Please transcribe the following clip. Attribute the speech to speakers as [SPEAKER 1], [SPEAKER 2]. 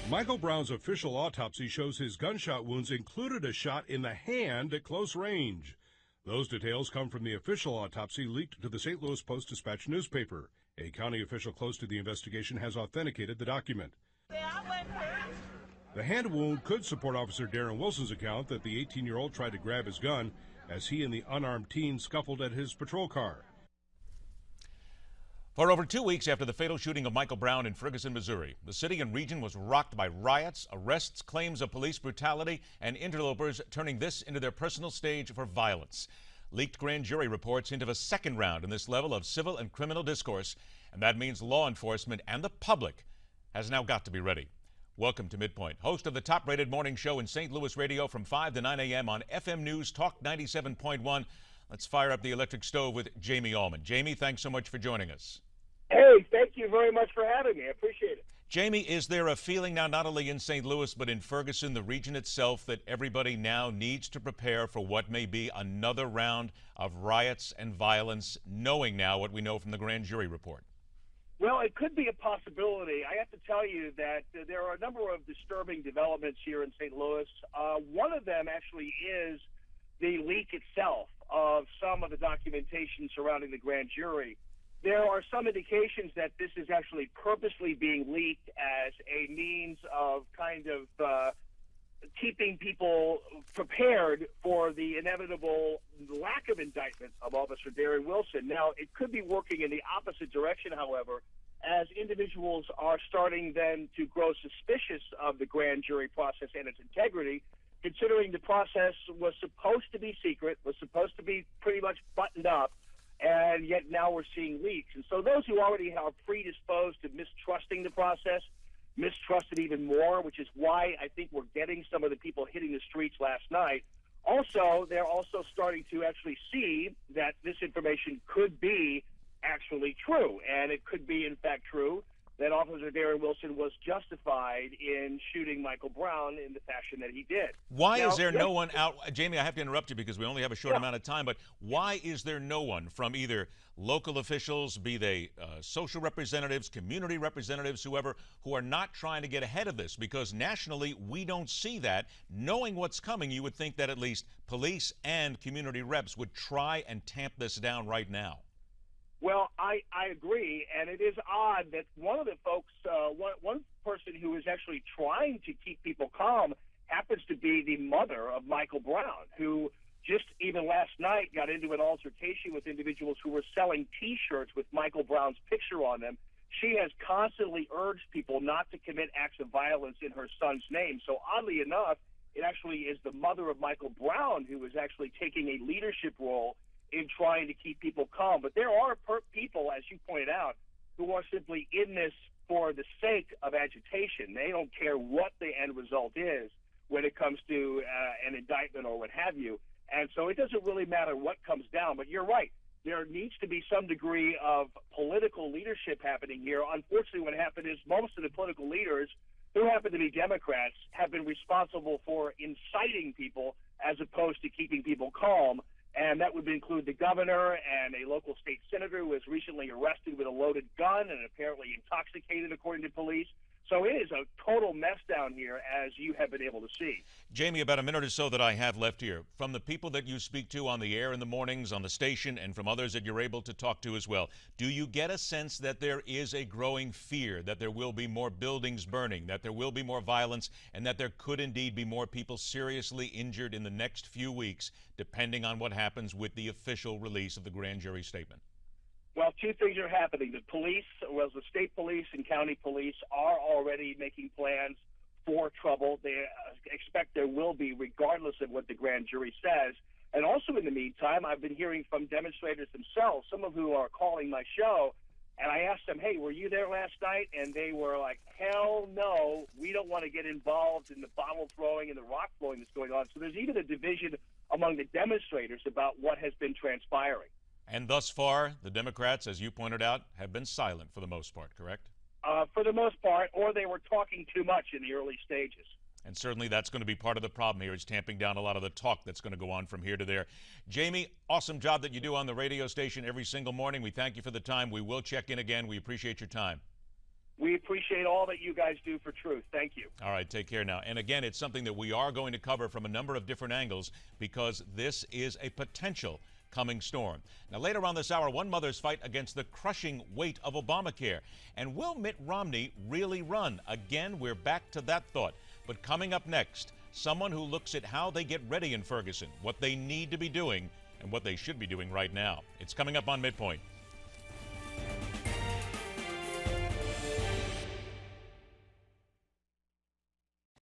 [SPEAKER 1] Michael Brown's official autopsy shows his gunshot wounds included a shot in the hand at close range. Those details come from the official autopsy leaked to the St. Louis Post-Dispatch newspaper. A county official close to the investigation has authenticated the document. The hand wound could support Officer Darren Wilson's account that the 18-year-old tried to grab his gun as he and the unarmed teen scuffled at his patrol car.
[SPEAKER 2] For over 2 weeks after the fatal shooting of Michael Brown in Ferguson, Missouri, the city and region was rocked by riots, arrests, claims of police brutality, and interlopers turning this into their personal stage for violence. Leaked grand jury reports hint of a second round in this level of civil and criminal discourse, and that means law enforcement and the public has now got to be ready. Welcome to MidPoint, host of the top-rated morning show in St. Louis radio from 5 to 9 a.m. on FM News Talk 97.1. Let's fire up the electric stove with Jamie Allman. Jamie, thanks so much for joining us.
[SPEAKER 3] Hey, thank you very much for having me. I appreciate it.
[SPEAKER 2] Jamie, is there a feeling now, not only in St. Louis, but in Ferguson, the region itself, that everybody now needs to prepare for what may be another round of riots and violence, knowing now what we know from the grand jury report?
[SPEAKER 3] Well, it could be a possibility. I have to tell you that there are a number of disturbing developments here in St. Louis. One of them actually is the leak itself of some of the documentation surrounding the grand jury. There are some indications that this is actually purposely being leaked as a means of keeping people prepared for the inevitable lack of indictment of Officer Darren Wilson. Now, it could be working in the opposite direction, however, as individuals are starting then to grow suspicious of the grand jury process and its integrity, considering the process was supposed to be secret, was supposed to be pretty much buttoned up, and yet now we're seeing leaks. And so those who already are predisposed to mistrusting the process mistrust it even more, which is why I think we're getting some of the people hitting the streets last night. Also, they're also starting to actually see that this information could be actually true, and it could be, in fact, true that Officer Darren Wilson was justified in shooting Michael Brown in the fashion that he did.
[SPEAKER 2] Why is there no one out? Jamie, I have to interrupt you because we only have a short amount of time, but why is there no one from either local officials, be they social representatives, community representatives, whoever, who are not trying to get ahead of this? Because nationally, we don't see that. Knowing what's coming, you would think that at least police and community reps would try and tamp this down right now.
[SPEAKER 3] Well, I agree, and it is odd that one of the folks, one person who is actually trying to keep people calm happens to be the mother of Michael Brown, who just even last night got into an altercation with individuals who were selling T-shirts with Michael Brown's picture on them. She has constantly urged people not to commit acts of violence in her son's name. So oddly enough, it actually is the mother of Michael Brown who is actually taking a leadership role in trying to keep people calm. But there are people, as you pointed out, who are simply in this for the sake of agitation. They don't care what the end result is when it comes to an indictment or what have you. And so it doesn't really matter what comes down. But you're right. There needs to be some degree of political leadership happening here. Unfortunately, what happened is most of the political leaders, who happen to be Democrats, have been responsible for inciting people as opposed to keeping people calm. And that would include the governor and a local state senator who was recently arrested with a loaded gun and apparently intoxicated, according to police. So it is a total mess down here, as you have been able to see.
[SPEAKER 2] Jamie, about a minute or so that I have left here, from the people that you speak to on the air in the mornings, on the station, and from others that you're able to talk to as well, do you get a sense that there is a growing fear that there will be more buildings burning, that there will be more violence, and that there could indeed be more people seriously injured in the next few weeks, depending on what happens with the official release of the grand jury statement?
[SPEAKER 3] Well, two things are happening. The police, well, the state police and county police are already making plans for trouble. They expect there will be, regardless of what the grand jury says. And also in the meantime, I've been hearing from demonstrators themselves, some of who are calling my show, and I asked them, hey, were you there last night? And they were like, hell no, we don't want to get involved in the bottle throwing and the rock throwing that's going on. So there's even a division among the demonstrators about what has been transpiring.
[SPEAKER 2] And thus far, the Democrats, as you pointed out, have been silent for the most part, correct?
[SPEAKER 3] For the most part, or they were talking too much in the early stages.
[SPEAKER 2] And certainly that's going to be part of the problem here, is tamping down a lot of the talk that's going to go on from here to there. Jamie, awesome job that you do on the radio station every single morning. We thank you for the time. We will check in again. We appreciate your time.
[SPEAKER 3] We appreciate all that you guys do for truth. Thank you.
[SPEAKER 2] All right, take care now. And again, it's something that we are going to cover from a number of different angles because this is a potential coming storm. Now, later on this hour, one mother's fight against the crushing weight of Obamacare. And will Mitt Romney really run? Again, we're back to that thought. But coming up next, someone who looks at how they get ready in Ferguson, what they need to be doing, and what they should be doing right now. It's coming up on MidPoint.